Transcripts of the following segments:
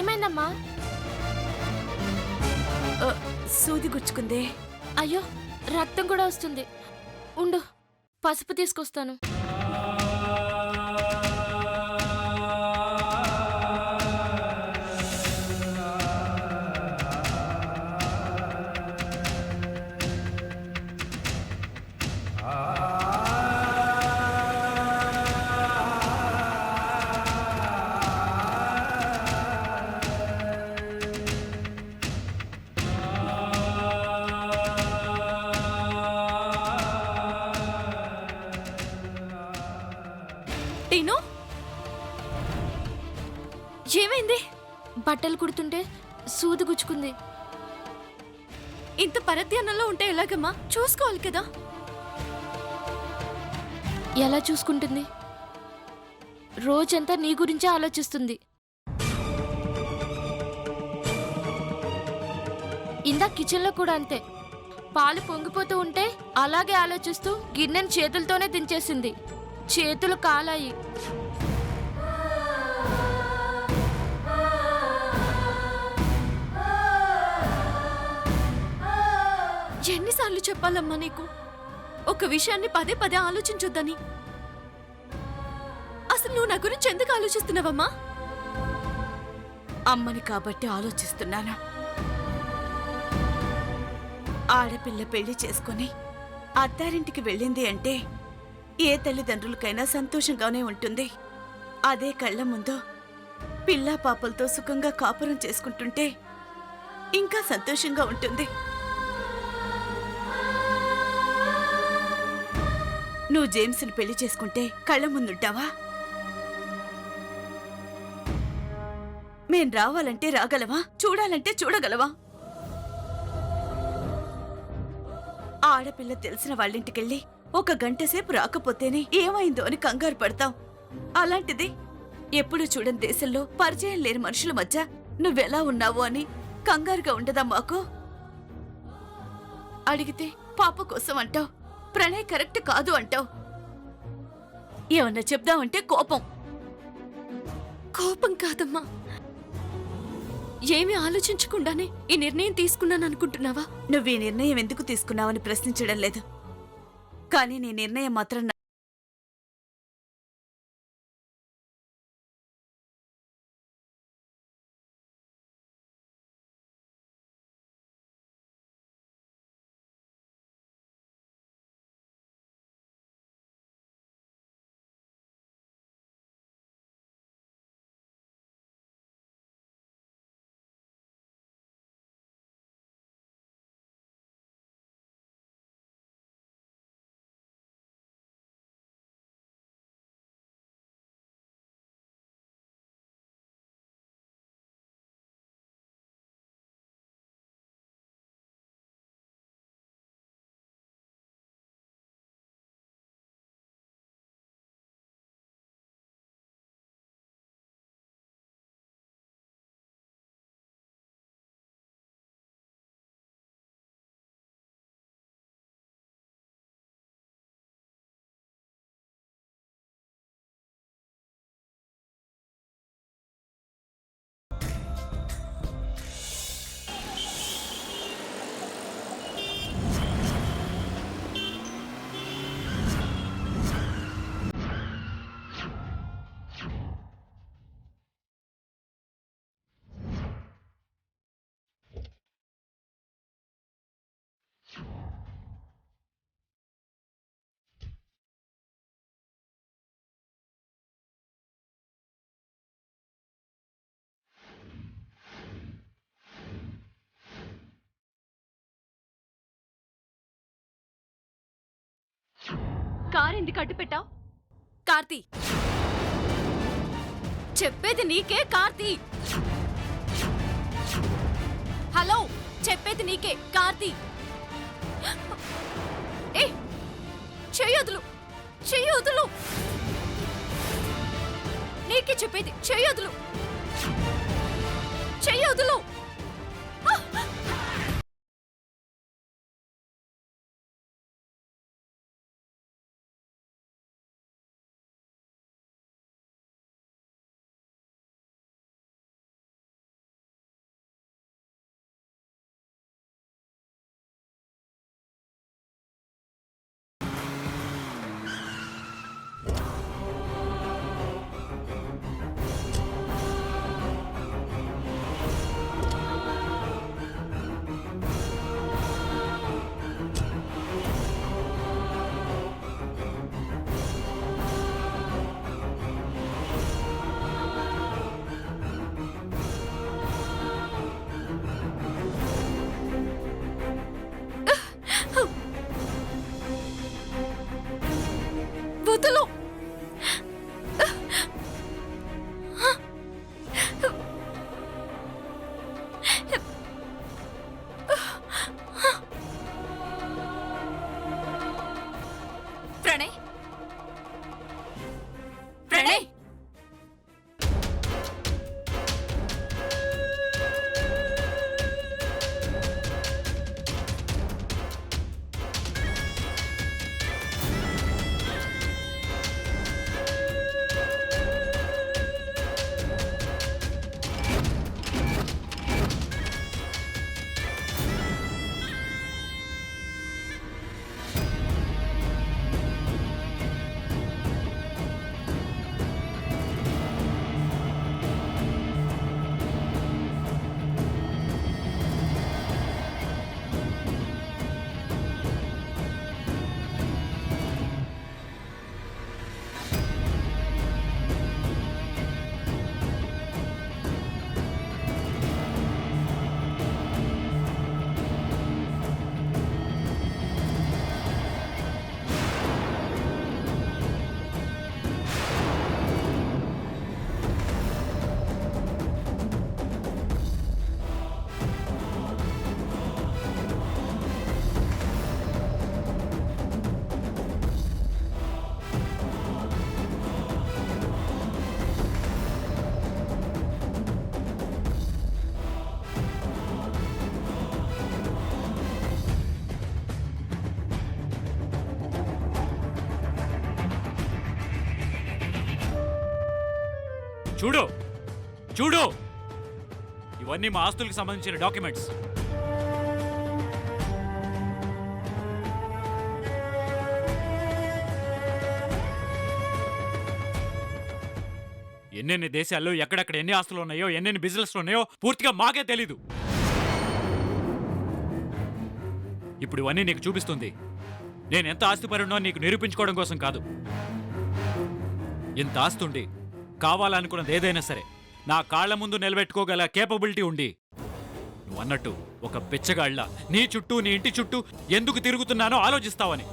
ఏమైందమ్మా? సూది గుచ్చుకుందే. అయ్యో, రక్తం కూడా వస్తుంది. ఉండు, పసుపు తీసుకొస్తాను. టీను, ఏమైంది? బట్టలు కుడుతుంటే సూది గుచ్చుకుంది. ఇంత పరధ్యానంలో ఉంటే ఎలాగమ్మా? చూసుకోవాలి కదా. ఎలా చూసుకుంటుంది? రోజంతా నీ గురించే ఆలోచిస్తుంది. ఇందా కిచెన్లో కూడా అంతే. పాలు పొంగిపోతూ ఉంటే అలాగే ఆలోచిస్తూ గిన్నెను చేతులతోనే దించేసింది. చేతులు కాలాయి. ఎన్నిసార్లు చెప్పాలమ్మా నీకు ఒక విషయాన్ని పదే పదే ఆలోచించొద్దని? అసలు నువ్వు నా గురించి ఎందుకు ఆలోచిస్తున్నావమ్మా? అమ్మని కాబట్టి ఆలోచిస్తున్నాను. ఆడపిల్ల పెళ్లి చేసుకుని అత్తారింటికి వెళ్ళింది అంటే ఏ తల్లిదండ్రులకైనా సంతోషంగానే ఉంటుంది. అదే కళ్ళ ముందు పిల్లా పాపలతో సుఖంగా కాపురం చేసుకుంటుంటే ఇంకా సంతోషంగా ఉంటుంది. నువ్వు జేమ్స్ని పెళ్లి చేసుకుంటే కళ్ళ ముందుంటావా? మేం రావాలంటే రాగలవా? చూడాలంటే చూడగలవా? ఆడపిల్ల తెలిసిన వాళ్ళింటికెళ్ళి ఒక గంట సేపు రాకపోతేనే ఏమైందో అని కంగారు పడతాం. అలాంటిది ఎప్పుడు చూడని దేశంలో పరిచయం లేని మనుషుల మధ్య నువ్వెలా ఉన్నావు అని కంగారుగా ఉండదా మాకు? అడిగితే పాప కోసం అంటావు, ప్రణయ్ కరెక్ట్ కాదు అంటావు. ఏమన్నా చెప్దామంటే కోపం. కోపం కాదమ్మా, ఏమీ ఆలోచించకుండానే ఈ నిర్ణయం తీసుకున్నాను అనుకుంటున్నావా? నువ్వు ఈ నిర్ణయం ఎందుకు తీసుకున్నావని ప్రశ్నించడం లేదు, కానీ నీ నిర్ణయం మాత్రం కారు ఎందుకు అడ్డు పెట్టావు? కార్తీ, చెప్పేది నీకే. కార్తీ, హలో, చెప్పేది నీకే. కార్తీ, ఏ చెయ్యొదులు, చెయ్యొదులు, నీకే చెప్పేది. చెయ్యొదులు, చెయ్యొదులు. వదలు. ప్రణయ్, ప్రణయ్, చూడు చూడు, ఇవన్నీ మా ఆస్తులకు సంబంధించిన డాక్యుమెంట్స్. ఎన్నెన్ని దేశాల్లో ఎక్కడెక్కడ ఎన్ని ఆస్తులు ఉన్నాయో, ఎన్నెన్ని బిజినెస్లు ఉన్నాయో పూర్తిగా మాకే తెలీదు. ఇప్పుడు ఇవన్నీ నీకు చూపిస్తుంది నేను ఎంత ఆస్తిపరునో నీకు నిరూపించుకోవడం కోసం కాదు. ఇంత ఆస్తుండి కావాలనుకున్నది ఏదైనా సరే నా కాళ్ల ముందు నిలబెట్టుకోగల కేపబిలిటీ ఉండి నువ్వు అన్నట్టు ఒక పిచ్చగాళ్ళ నీ చుట్టూ, నీ ఇంటి చుట్టూ ఎందుకు తిరుగుతున్నానో ఆలోచిస్తావని.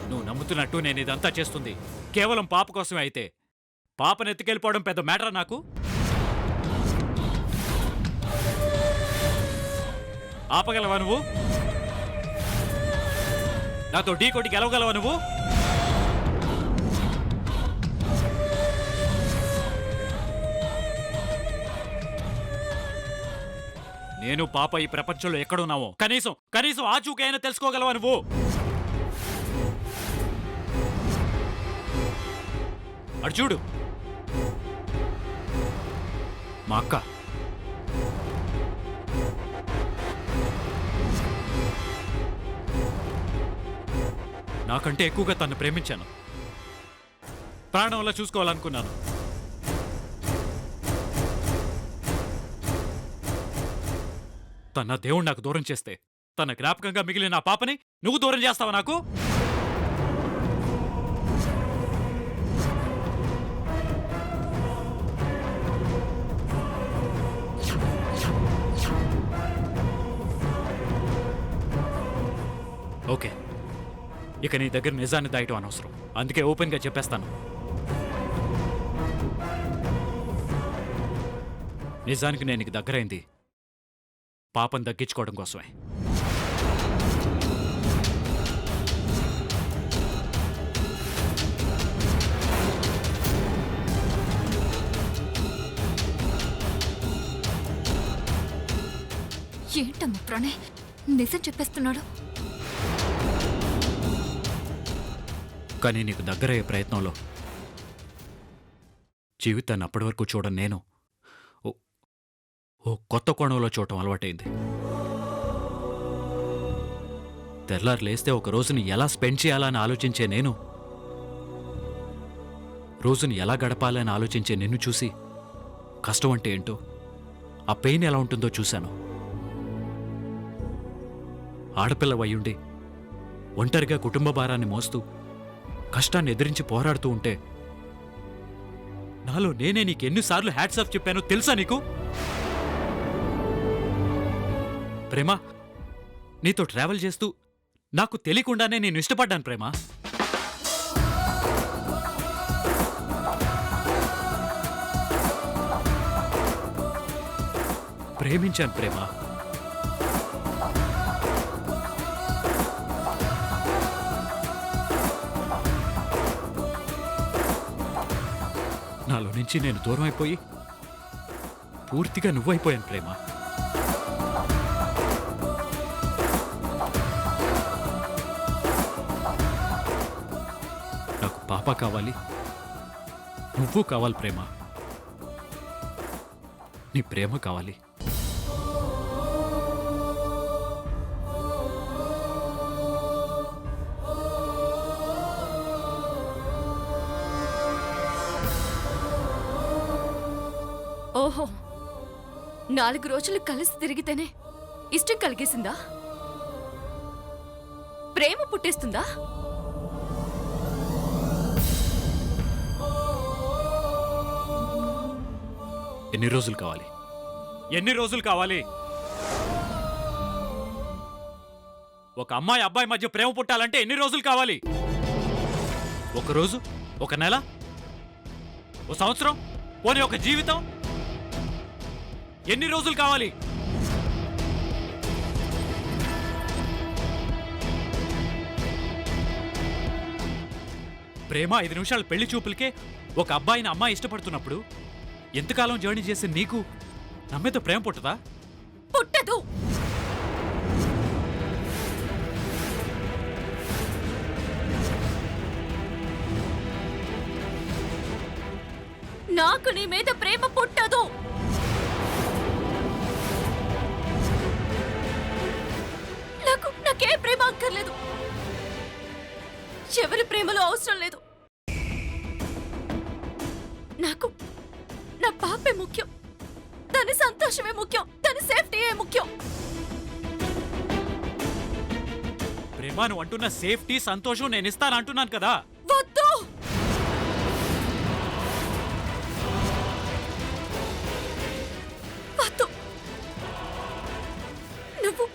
నువ్వు నమ్ముతున్నట్టు నేను ఇదంతా చేస్తుంది కేవలం పాప కోసమే అయితే పాపను ఎత్తుకెళ్ళిపోవడం పెద్ద మ్యాటరా నాకు? ఆపగలవా నువ్వు? నాతో ఢీ కొట్టి గెలవగలవా నువ్వు? నేను పాప ఈ ప్రపంచంలో ఎక్కడున్నావో కనీసం ఆ చూకైనా తెలుసుకోగలవా నువ్వు? అడు చూడు, మా అక్క. నాకంటే ఎక్కువగా తను ప్రేమించాను, ప్రాణంలా చూసుకోవాలనుకున్నాను. తన దేవుడు నాకు దూరం చేస్తే తన జ్ఞాపకంగా మిగిలిన నా పాపని నువ్వు దూరం చేస్తావా నాకు? ఓకే, ఇక నీ దగ్గర నిజాన్ని దాయటం అనవసరం, అందుకే ఓపెన్గా చెప్పేస్తాను. నిజానికి నేను నీకు దగ్గరైంది పాపం దక్కించుకోవడం కోసమే. ఏంటమ్మా ప్రణయ్ నిజం చెప్పేస్తున్నాడు? కానీ నీకు దగ్గరయ్యే ప్రయత్నంలో జీవితాన్ని అప్పటి వరకు చూడను నేను ఓ కొత్త కోణంలో చూడటం అలవాటైంది. తెల్లారు లేస్తే ఒక రోజుని ఎలా స్పెండ్ చేయాలని ఆలోచించే నేను రోజుని ఎలా గడపాలని ఆలోచించే నిన్ను చూసి కష్టం అంటే ఏంటో, ఆ పెయిన్ ఎలా ఉంటుందో చూశాను. ఆడపిల్లవయ్యుండి ఒంటరిగా కుటుంబ భారాన్ని మోస్తూ కష్టాన్ని ఎదిరించి పోరాడుతూ ఉంటే నాలో నేనే నీకెన్నిసార్లు హ్యాట్స్ ఆఫ్ చెప్పానో తెలుసా నీకు? ప్రేమ, నీతో ట్రావెల్ చేస్తూ నాకు తెలియకుండానే నేను ఇష్టపడ్డాను ప్రేమ. ప్రేమించాను ప్రేమ. నాలో నుంచి నేను దూరం అయిపోయి పూర్తిగా నువ్వైపోయాను ప్రేమ. నాకు పాప కావాలి, నువ్వు కావాలి ప్రేమ. నీ ప్రేమ కావాలి. ఓహో, 4 రోజులు కలిసి తిరిగితేనే ఇష్టం కలిగేసిందా? ప్రేమ పుట్టేస్తుందా? ఎన్ని రోజులు కావాలి? ఎన్ని రోజులు కావాలి? ఒక అమ్మాయి అబ్బాయి మధ్య ప్రేమ పుట్టాలంటే ఎన్ని రోజులు కావాలి? ఒక రోజు, ఒక నెల, ఒక సంవత్సరం, పోనీ ఒక జీవితం? ఎన్ని రోజులు కావాలి? ప్రేమ 5 నిమిషాల పెళ్లి చూపులకే ఒక అబ్బాయిని అమ్మాయి ఇష్టపడుతున్నప్పుడు ఎంతకాలం జర్నీ చేసి నీకు నమ్మేతో ప్రేమ పుట్టదా? పుట్టదు. నాకు నీ మీద ప్రేమ పుట్టదు. నాకే ప్రేమ అక్కర్లేదు. ఎవరి ప్రేమలో అవసరం లేదు. నాకు నా పాపే ముఖ్యం. తన సంతోషమే ముఖ్యం. తన సేఫ్టీయే ముఖ్యం. ప్రేమ నువ్వు అంటున్న సేఫ్టీ, సంతోషం నేను ఇస్తానంటున్నాను కదా. వద్దు. వద్దు. నువ్వు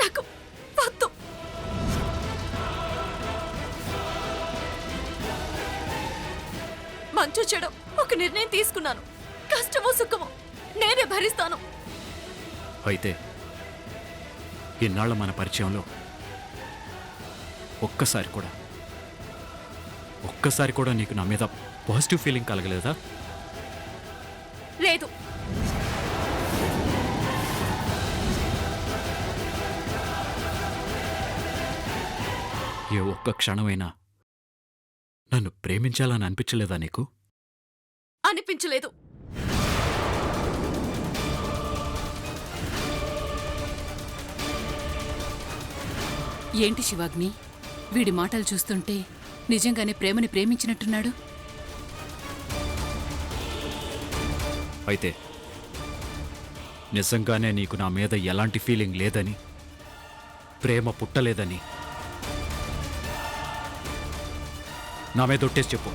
నాకు వద్దు. మంచు చెడు ఒక నిర్ణయం తీసుకున్నాను. కష్టమో సుఖమో నేనే భరిస్తాను. అయితే ఇన్నాళ్ళ మన పరిచయంలో ఒక్కసారి కూడా నీకు నా మీద పాజిటివ్ ఫీలింగ్ కలగలేదా? లేదు. ఏ ఒక్క క్షణమైనా నన్ను ప్రేమించాలని అనిపించలేదా నీకు? అనిపించలేదు. ఏంటి శివాగ్ని, వీడి మాటలు చూస్తుంటే నిజంగానే ప్రేమని ప్రేమించినట్టున్నాడు. అయితే నిజంగానే నీకు నా మీద ఎలాంటి ఫీలింగ్ లేదని, ప్రేమ పుట్టలేదని నా మీద ఒట్టేసి చెప్పు.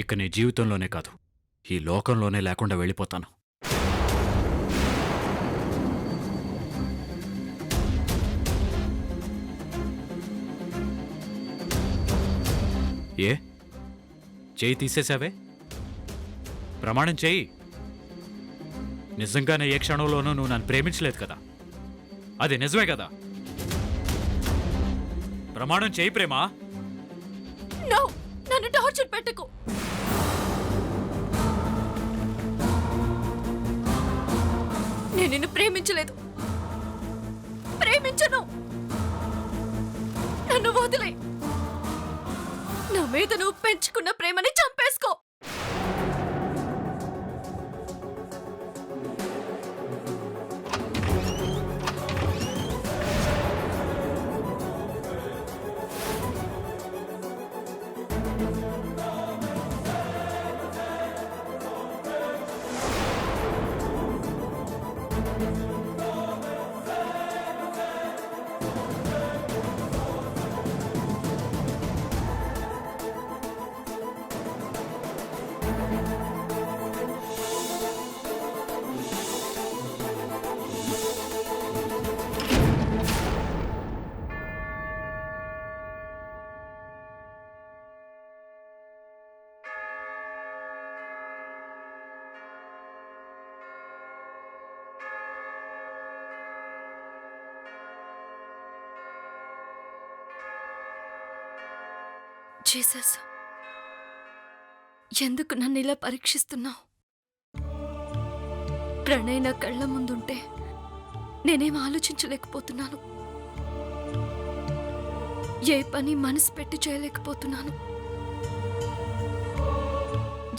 ఇక నీ జీవితంలోనే కాదు, ఈ లోకంలోనే లేకుండా వెళ్ళిపోతాను. ఏ చేయి తీసేశావే? ప్రమాణం చేయి. నిజంగానే ఏ క్షణంలోనూ నువ్వు నన్ను ప్రేమించలేదు కదా? అది నిజమే కదా? ప్రమాణం చేయి ప్రేమ. నో, నన్ను టార్చర్ పెట్టకు. నేను నిన్ను ప్రేమించలేదు. ప్రేమించను. నన్ను వదిలే. నా మీద నువ్వు పెంచుకున్న ప్రేమని చంపేసుకో. జీసస్, ఎందుకు నన్ను ఇలా పరీక్షిస్తున్నావు? ప్రణయ్ నా కళ్ళ ముందుంటే నేనేం ఆలోచించలేకపోతున్నాను. ఏ పని మనసు పెట్టి చేయలేకపోతున్నాను.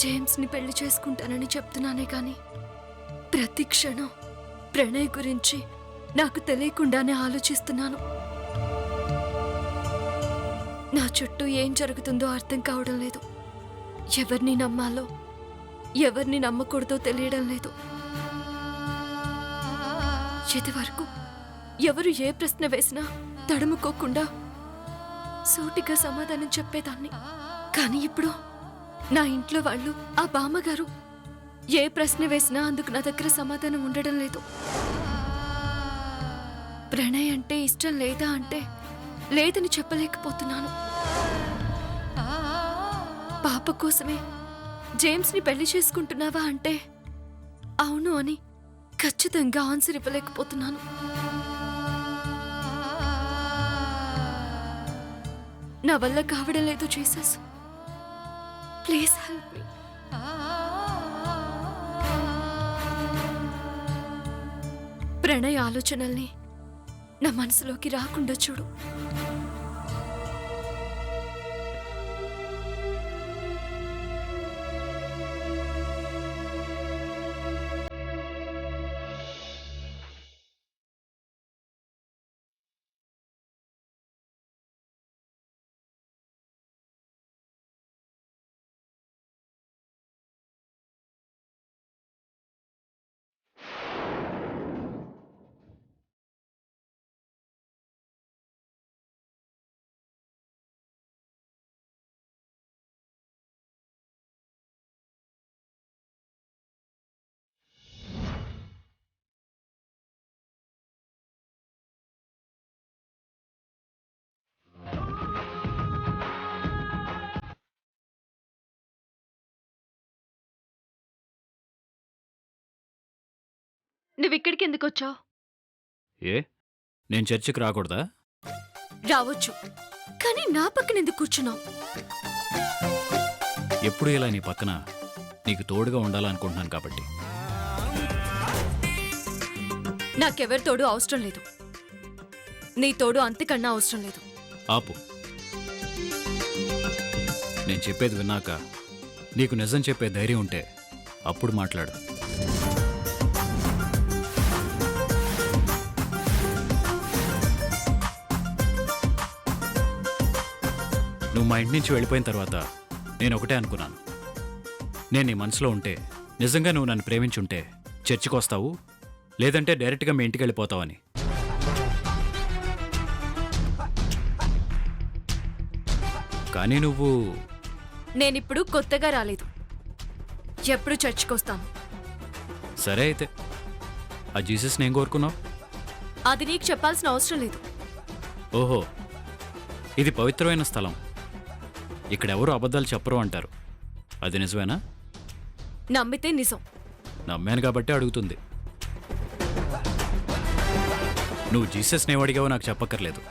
జేమ్స్ని పెళ్లి చేసుకుంటానని చెప్తున్నానే కానీ ప్రతి క్షణం ప్రణయ్ గురించి నాకు తెలియకుండానే ఆలోచిస్తున్నాను. నా చుట్టూ ఏం జరుగుతుందో అర్థం కావడం లేదు. ఎవరిని నమ్మాలో ఎవరిని నమ్మకూడదో తెలియడం లేదు. ఇదివరకు ఎవరు ఏ ప్రశ్న వేసినా తడుముకోకుండా సూటిగా సమాధానం చెప్పేదాన్ని. కానీ ఇప్పుడు నా ఇంట్లో వాళ్ళు, ఆ బామ్మగారు ఏ ప్రశ్న వేసినా అందుకు నా దగ్గర సమాధానం ఉండడం లేదు. ప్రణయ్ అంటే ఇష్టం లేదా అంటే లేదని చెప్పలేకపోతున్నాను. పాప కోసమే జేమ్స్ని పెళ్లి చేసుకుంటున్నావా అంటే అవును అని ఖచ్చితంగా ఆన్సర్ ఇవ్వలేకపోతున్నాను. నా వల్ల కావడం లేదు Jesus, please help me. Pranay ఆలోచనల్ని నా మనసులోకి రాకుండా చూడు. నువ్విక్కడికి ఎందుకు వచ్చావు? ఏ నేను చర్చికి రాకూడదా? రావచ్చు, కానీ నా పక్కన ఎందుకు కూర్చున్నావు? ఎప్పుడు ఇలా నీ పక్కన నీకు తోడుగా ఉండాలనుకుంటున్నాను కాబట్టి. నాకెవరి తోడు అవసరం లేదు. నీ తోడు అంతకన్నా అవసరం లేదు. ఆపు. నేను చెప్పేది విన్నాక నీకు నిజం చెప్పే ధైర్యం ఉంటే అప్పుడు మాట్లాడు. నువ్వు మా ఇంటి నుంచి వెళ్ళిపోయిన తర్వాత నేను ఒకటే అనుకున్నాను. నేను నీ మనసులో ఉంటే, నిజంగా నువ్వు నన్ను ప్రేమించుంటే చర్చికి వస్తావు, లేదంటే డైరెక్ట్గా మీ ఇంటికి వెళ్ళిపోతావని. కానీ నువ్వు నేనిప్పుడు కొత్తగా రాలేదు, ఎప్పుడు చర్చికొస్తాను. సరే అయితే ఆ జీసస్ నేను కోరుకున్నావు. అది నీకు చెప్పాల్సిన అవసరం లేదు. ఓహో, ఇది పవిత్రమైన స్థలం, ఇక్కడెవరూ అబద్ధాలు చెప్పరు అంటారు. అది నిజమేనా? నమ్మితే నిజం. నమ్మాను కాబట్టి అడుగుతుంది. నువ్వు జీసస్ నేవడిగావో నాకు చెప్పక్కర్లేదు,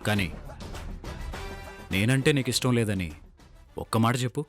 కానీ నేనంటే నీకు ఇష్టం లేదని ఒక్క మాట చెప్పు.